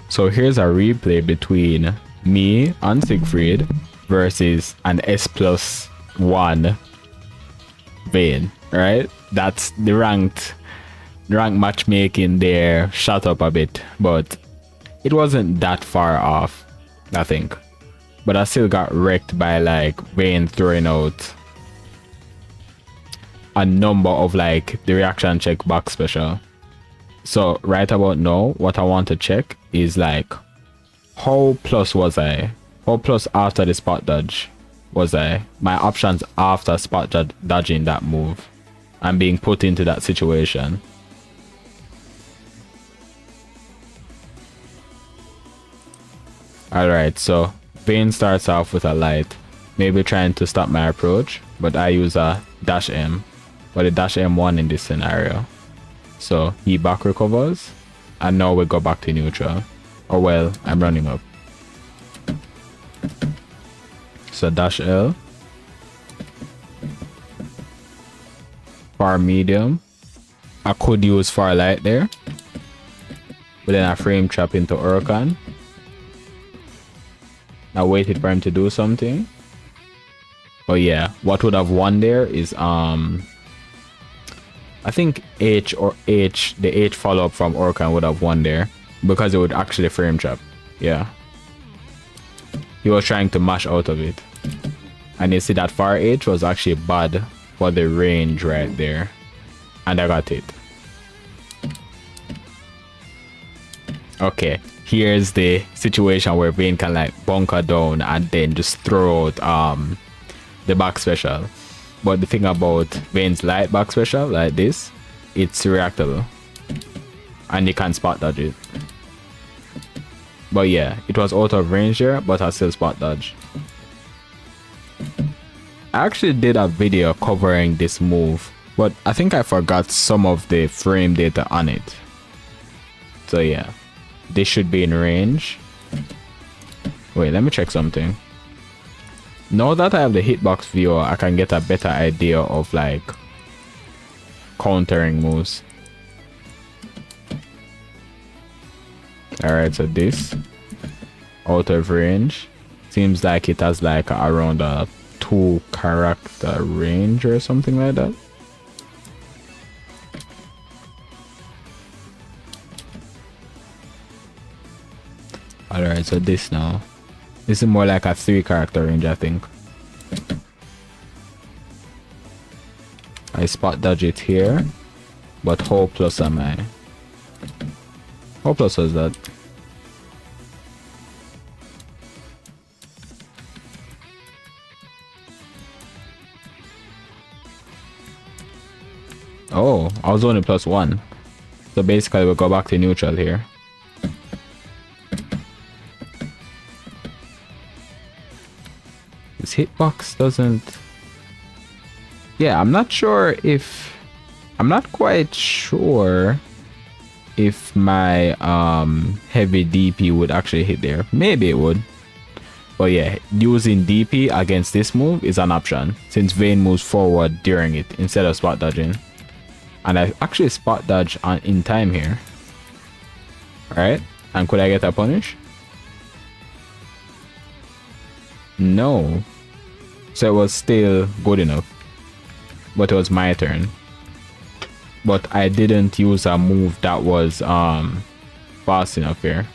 So here's a replay between me and Siegfried versus an S+1 Vane, right? That's the ranked matchmaking there shot up a bit, but it wasn't that far off, I think. But I still got wrecked by like Vane throwing out a number of like the reaction check box special. So right about now, what I want to check is like how plus was I? How plus after the spot dodge was I? My options after spot dodging that move and being put into that situation. Alright, so Vane starts off with a light, maybe trying to stop my approach, but I use a dash M, but a dash M1 in this scenario. So he back recovers, and now we go back to neutral. Or well, I'm running up. So dash L. Far medium. I could use far light there. But then I frame trap into Huracan. I waited for him to do something. But yeah, what would have won there is I think the H follow-up from Huracan would have won there because it would actually frame trap. Yeah. He was trying to mash out of it. And you see that far H was actually bad for the range right there. And I got it. Okay, here's the situation where Vane can like bunker down and then just throw out the back special. But the thing about Vane's light back special like this, it's reactable and you can spot dodge it. But yeah, it was out of range here, but I still spot dodge. I actually did a video covering this move, but I think I forgot some of the frame data on it. So yeah, this should be in range. Wait, let me check something. Now that I have the hitbox viewer, I can get a better idea of like countering moves. Alright, so this out of range seems like it has like around a 2 character range or something like that. Alright, so this now. This is more like a 3 character range, I think. I spot dodge it here. But how plus am I? How plus was that? Oh, I was only +1. So basically we'll go back to neutral here. This hitbox doesn't... Yeah, I'm not quite sure if my heavy DP would actually hit there. Maybe it would. But yeah, using DP against this move is an option since Vane moves forward during it instead of spot dodging. And I actually spot dodge in time here. Alright, and could I get a punish? No. So it was still good enough. But it was my turn. But I didn't use a move that was fast enough here.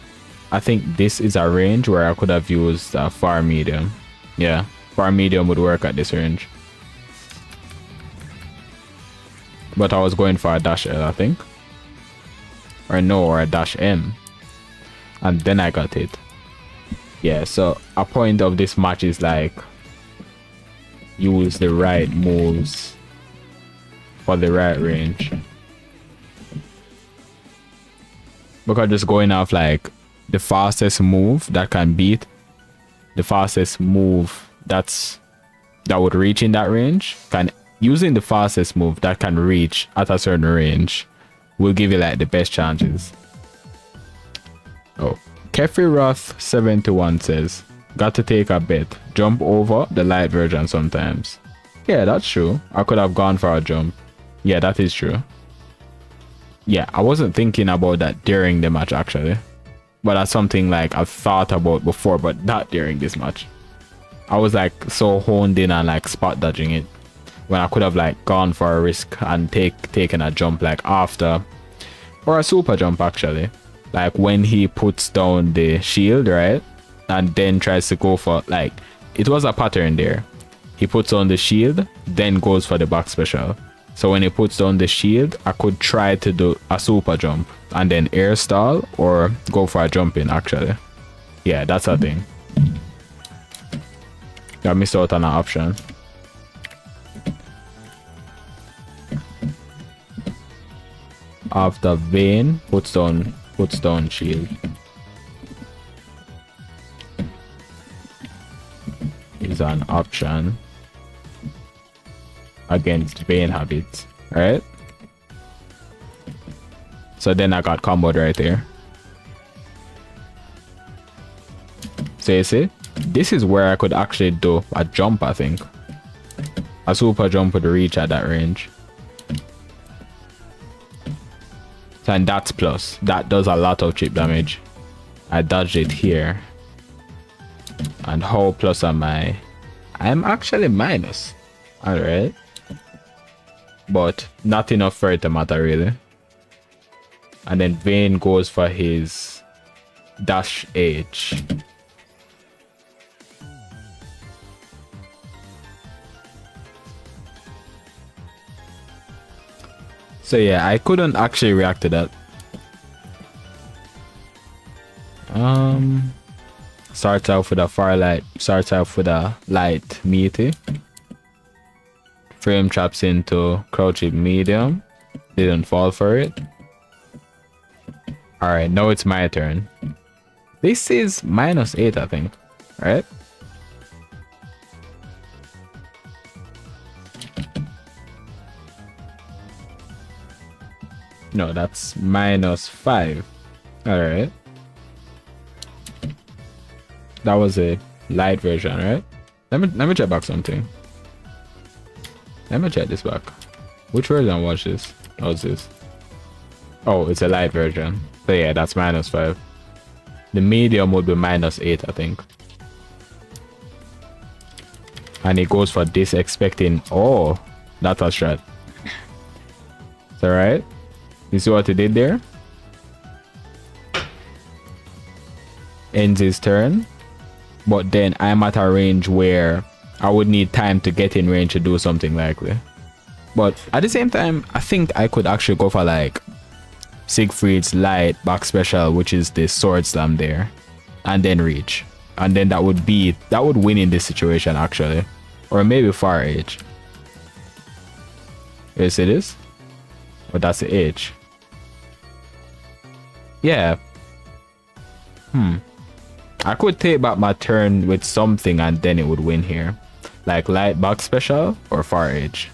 I think this is a range where I could have used far medium. Yeah, far medium would work at this range. But I was going for a dash L, I think. Or no, or a dash M. And then I got it. Yeah, so a point of this match is like use the right moves for the right range. Because just going off like the fastest move that can beat the fastest move that would reach in that range, using the fastest move that can reach at a certain range will give you like the best chances. Oh, Kefi Roth 71 says, got to take a bet, jump over the light version sometimes. Yeah, that's true. I could have gone for a jump. Yeah, that is true. Yeah, I wasn't thinking about that during the match actually. but that's something like I've thought about before, but not during this match. I was like so honed in on like spot dodging it when I could have like gone for a risk and taken a jump like after, or a super jump actually, like when he puts down the shield, right, and then tries to go for, like, it was a pattern there. He puts on the shield, then goes for the back special. So when he puts down the shield, I could try to do a super jump and then air stall or go for a jump in actually. Yeah, that's a thing. I missed out on an option. After Vane puts down shield. Is an option against Vane habits, right? So then I got comboed right there. So you see, this is where I could actually do a jump, I think. A super jump would reach at that range. And that's plus. That does a lot of chip damage. I dodged it here. And how plus am I? I'm actually minus. Alright. But not enough for it to matter really. And then Vane goes for his dash H. So yeah, I couldn't actually react to that. Starts off with a far light. Starts off with a light meaty. Frame traps into crouch it medium. Didn't fall for it. Alright, now it's my turn. This is -8, I think. Right? No, that's -5. Alright. That was a light version, right? Let me check back something. Let me check this back. Which version was this? What's this? Oh, it's a light version. So yeah, that's -5. The medium would be -8, I think. And he goes for this expecting, oh, that's a strat. It's alright. You see what he did there? Ends his turn. But then I'm at a range where I would need time to get in range to do something likely. But at the same time, I think I could actually go for like Siegfried's light back special, which is the sword slam there, and then reach. And then that would win in this situation actually. Or maybe far H. You see this? Or that's the H. Yeah. I could take back my turn with something and then it would win here. Like light back special or far edge.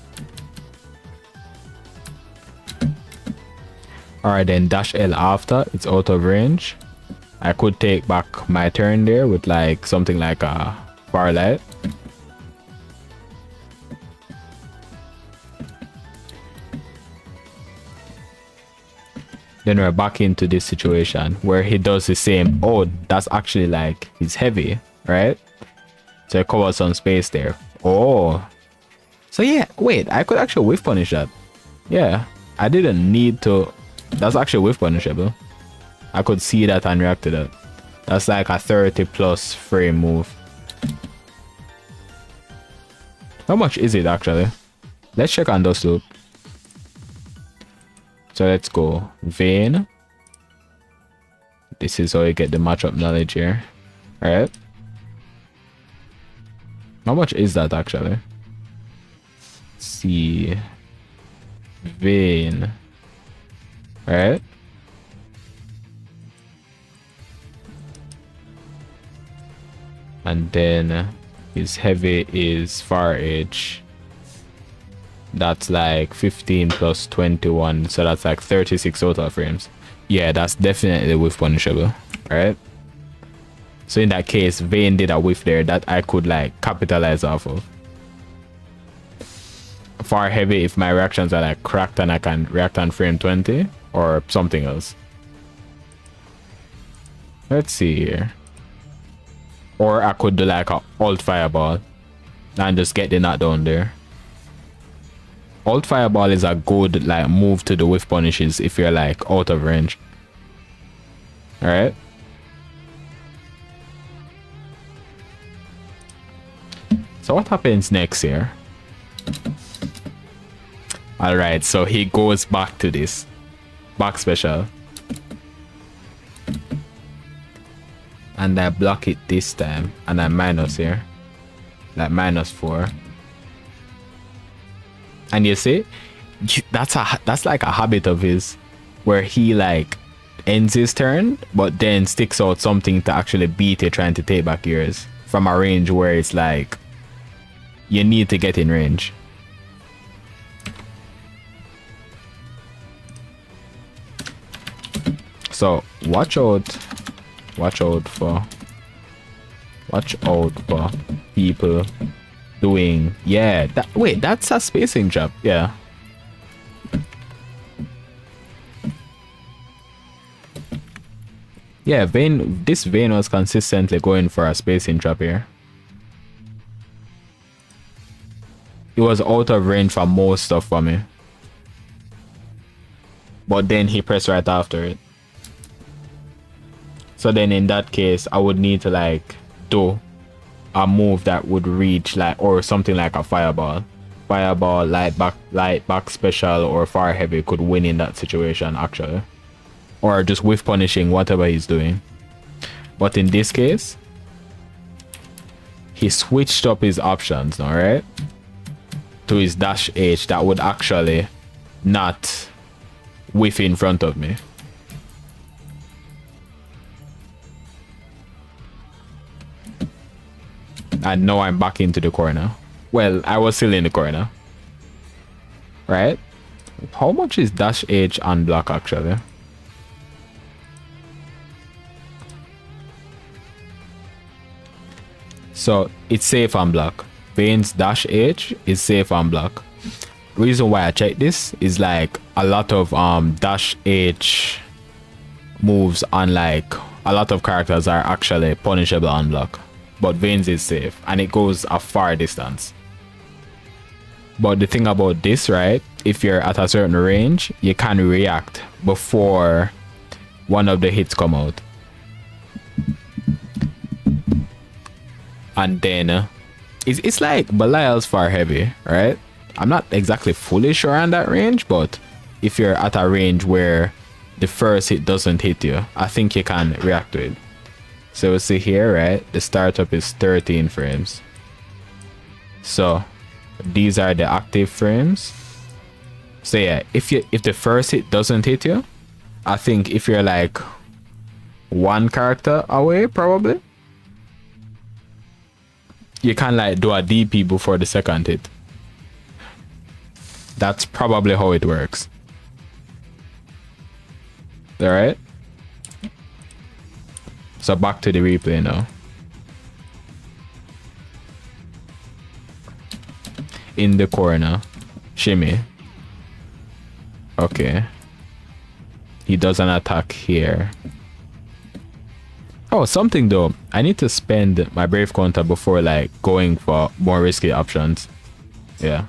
Alright, then dash L after, it's out of range. I could take back my turn there with like something like a far light. Then we're back into this situation where he does the same. Oh, that's actually like he's heavy, right? So it covers some space there. Oh, so yeah, wait, I could actually whiff punish that. Yeah, I didn't need to. That's actually whiff punishable. I could see that and react to that. That's like a 30+ frame move. How much is it actually? Let's check on those two. So let's go Vane. This is how you get the matchup knowledge here. Alright. How much is that actually? Let's see. Vane. Alright. And then his heavy is far edge. That's like 15 plus 21, so that's like 36 total frames. Yeah, that's definitely whiff punishable, right? So in that case, Vane did a whiff there that I could like capitalize off of. Far heavy if my reactions are like cracked and I can react on frame 20 or something else. Let's see here. Or I could do like a alt fireball and just get the knockdown there. Alt fireball is a good like move to the whiff punishes if you're like out of range. All right. So what happens next here? All right, so he goes back to this back special, and I block it this time, and I minus here, like -4. And you see, that's like a habit of his, where he like ends his turn, but then sticks out something to actually beat it, trying to take back yours from a range where it's like you need to get in range. So watch out for people doing, yeah, that, wait, that's a spacing trap. Yeah, yeah, this Vane was consistently going for a spacing trap here. He was out of range for most stuff for me, but then he pressed right after it. So then in that case, I would need to like do a move that would reach like, or something like a fireball, light back special, or fire heavy could win in that situation actually, or just whiff punishing whatever he's doing. But in this case, he switched up his options now, right, to his dash H that would actually not whiff in front of me. And now I'm back into the corner. Well, I was still in the corner, right? How much is dash H unblock actually? So it's safe on block. Vane's dash H is safe on block. Reason why I check this is like a lot of dash H moves on like a lot of characters are actually punishable on block, but Vane's is safe and it goes a far distance. But the thing about this, right, if you're at a certain range, you can react before one of the hits come out. And then it's like Belial's far heavy, right? I'm not exactly fully sure on that range, but if you're at a range where the first hit doesn't hit you, I think you can react to it. So we'll see here, right, the startup is 13 frames. So these are the active frames. So yeah, if the first hit doesn't hit you, I think if you're like one character away, probably you can like do a DP before the second hit. That's probably how it works. All right, so back to the replay now. In the corner, shimmy. Okay, he does an attack here. Oh, something though, I need to spend my brave counter before like going for more risky options. Yeah.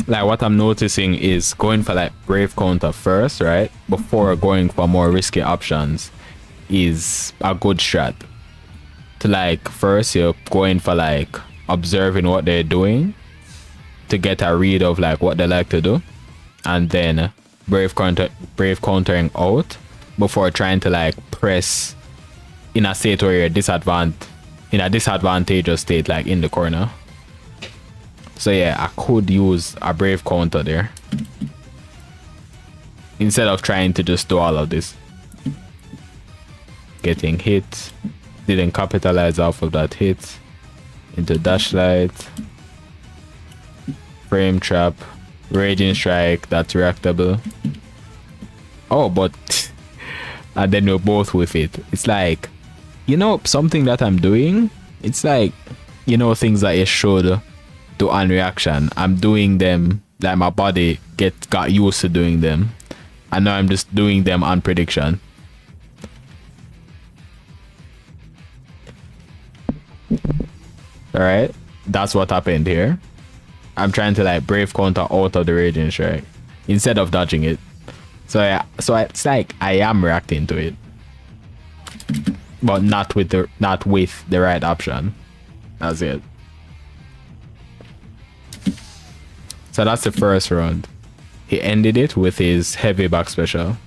Like what I'm noticing is going for like brave counter first, right, before going for more risky options is a good strat. To like first you're going for like observing what they're doing to get a read of like what they like to do, and then brave countering out before trying to like press in a state where you're in a disadvantageous state, like in the corner. So yeah, I could use a brave counter there instead of trying to just do all of this. Getting hit, didn't capitalize off of that hit. Into dash light, frame trap, raging strike, that's reactable. Oh, but and then we're both with it. It's like, you know, something that I'm doing. It's like, you know, things that you should do on reaction. I'm doing them like my body got used to doing them, and now I'm just doing them on prediction. All right, that's what happened here. I'm trying to like brave counter out of the raging strike instead of dodging it. So yeah, so it's like I am reacting to it, but not with the right option. That's it. So that's the first round. He ended it with his heavy back special.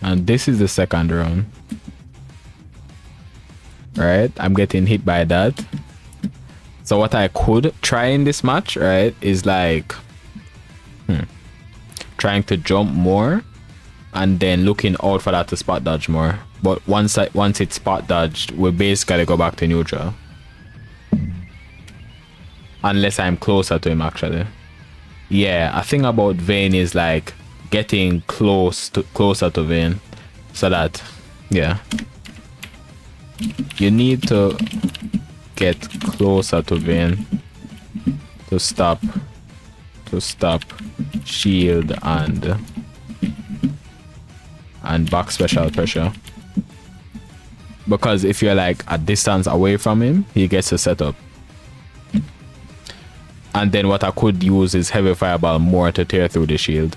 And this is the second round. Right, I'm getting hit by that. So what I could try in this match, right, is like trying to jump more and then looking out for that to spot dodge more. But once it's spot dodged, we basically go back to neutral. Unless I'm closer to him actually. Yeah, a thing about Vane is like getting closer to Vane, so that yeah, you need to get closer to Vane to stop shield and back special pressure, because if you're like a distance away from him, he gets to set up. And then what I could use is heavy fireball more to tear through the shield.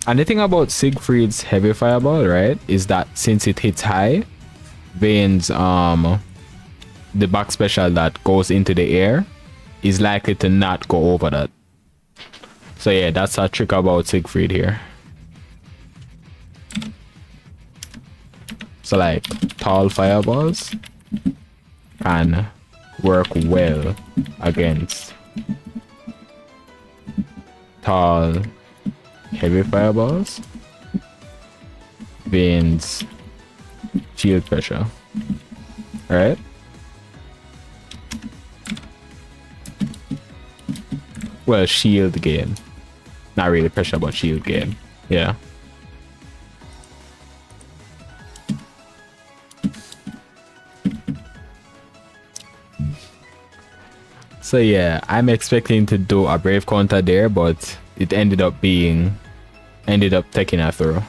And the thing about Siegfried's heavy fireball, right, is that since it hits high, Vane's the back special that goes into the air is likely to not go over that. So yeah, that's a trick about Siegfried here. So like tall fireballs can work well against tall heavy fireballs, Vane's shield pressure. Alright, well, shield gain, not really pressure but shield gain. Yeah, so yeah, I'm expecting to do a brave counter there, but it ended up taking a throw.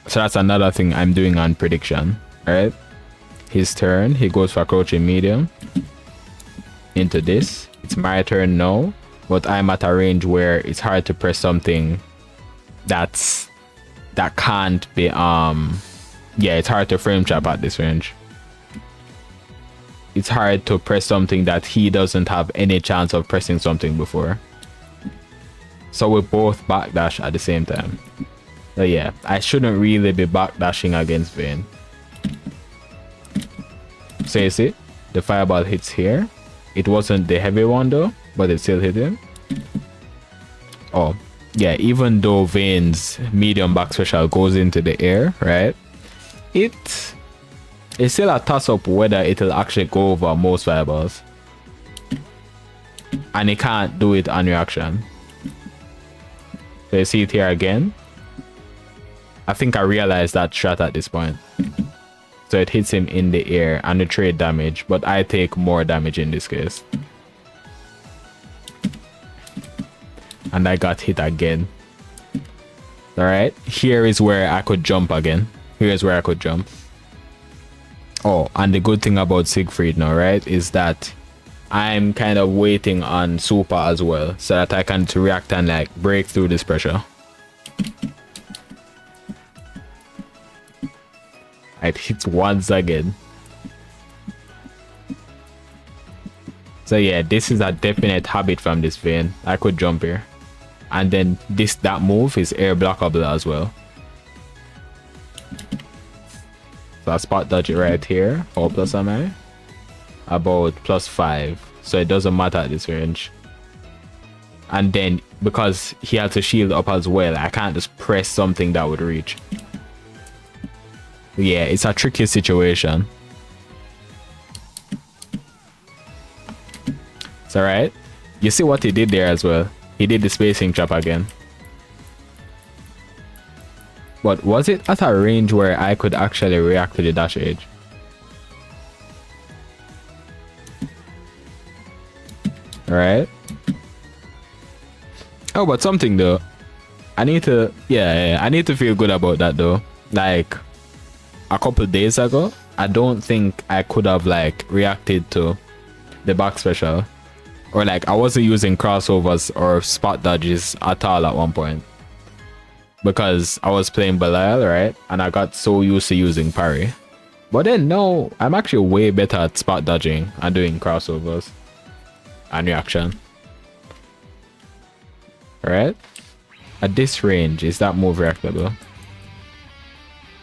So that's another thing I'm doing on prediction. Alright, his turn, he goes for crouching medium into this. It's my turn now, but I'm at a range where it's hard to press something that can't be yeah, it's hard to frame trap at this range. It's hard to press something that he doesn't have any chance of pressing something before. So we both backdash at the same time. So yeah, I shouldn't really be backdashing against Vane. So you see, the fireball hits here. It wasn't the heavy one though, but it still hit him. Oh yeah, even though Vane's medium back special goes into the air, right, it's still a toss-up whether it'll actually go over most fireballs, and it can't do it on reaction. So you see it here again. I think I realized that strat at this point. So it hits him in the air and the trade damage, but I take more damage in this case. And I got hit again. Alright, here is where I could jump again. Here's where I could jump. Oh, and the good thing about Siegfried now, right, is that I'm kind of waiting on super as well, so that I can react and like break through this pressure. It hits once again. So yeah, this is a definite habit from this Vane. I could jump here, and then that move is air blockable as well. So I spot dodge it right here. 4 plus am I? About +5. So it doesn't matter at this range. And then because he had to shield up as well, I can't just press something that would reach. Yeah, it's a tricky situation. It's alright. You see what he did there as well. He did the spacing trap again. But was it at a range where I could actually react to the dash edge? Alright. Oh, but something though. I need to, yeah, I need to feel good about that though. Like, a couple days ago, I don't think I could have like reacted to the back special. Or like, I wasn't using crossovers or spot dodges at all at one point. Because I was playing Belial, right? And I got so used to using parry. But then no, I'm actually way better at spot dodging and doing crossovers and reaction. Right? At this range, is that move reactable?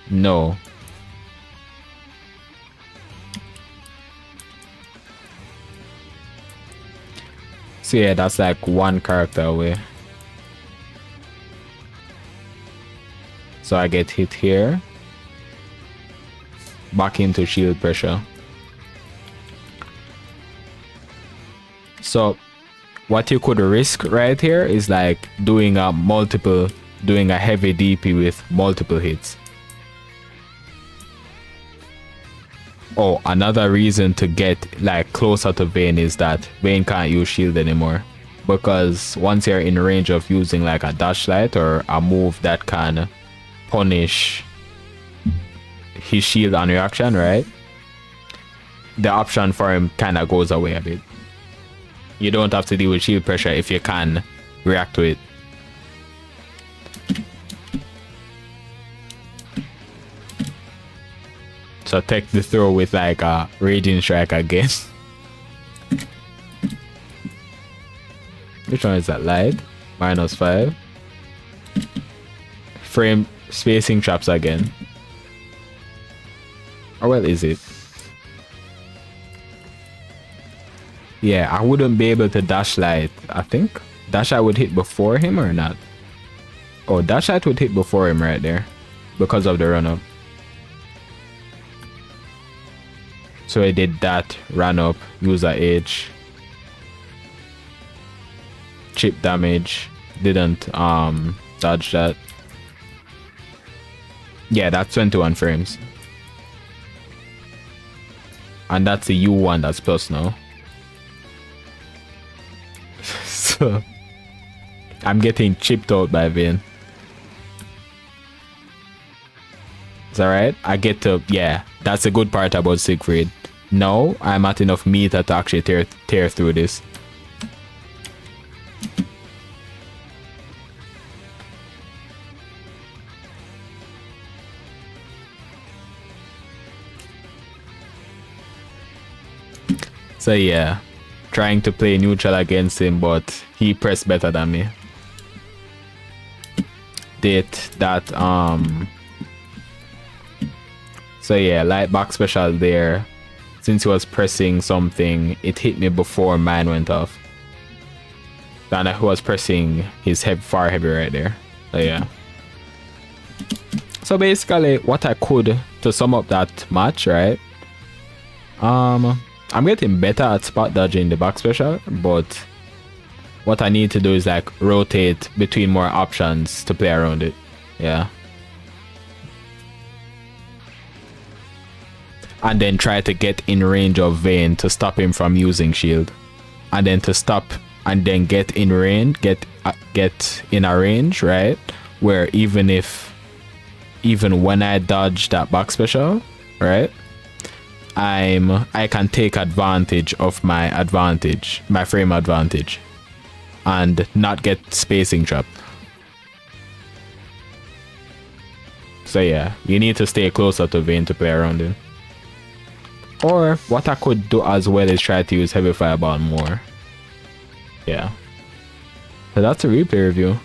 No. So yeah, that's like one character away. So I get hit here. Back into shield pressure. So what you could risk right here is like doing a heavy DP with multiple hits. Oh, another reason to get like closer to Vane is that Vane can't use shield anymore. Because once you're in range of using like a dash light or a move that can punish his shield on reaction, right? The option for him kind of goes away a bit. You don't have to deal with shield pressure if you can react to it. So take the throw with like a raging strike again. Which one is that? Light? -5. Frame spacing traps again. Or well, is it? Yeah, I wouldn't be able to dash light, I think. Dash light would hit before him or not? Oh, dash light would hit before him right there. Because of the run up. So I did that, ran up, use a H. Chip damage. Didn't dodge that. Yeah, that's 21 frames. And that's the U1 that's plus now. So I'm getting chipped out by Vane. It's alright. I get to, yeah, that's the good part about Siegfried. Now I'm at enough meter to actually tear through this. So yeah, trying to play neutral against him, but he pressed better than me. Did that so yeah, light back special there. Since he was pressing something, it hit me before mine went off. And I was pressing his far heavy right there. So yeah. So basically what I could to sum up that match, right? I'm getting better at spot dodging the back special, but what I need to do is like rotate between more options to play around it. Yeah. And then try to get in range of Vane to stop him from using shield. And then to stop and then get in range, get in a range, right? Where even when I dodge that back special, right? I can take advantage of my frame advantage, and not get spacing trapped. So yeah, you need to stay closer to Vane to play around him. Or what I could do as well is try to use heavy fireball more. Yeah. So that's a replay review.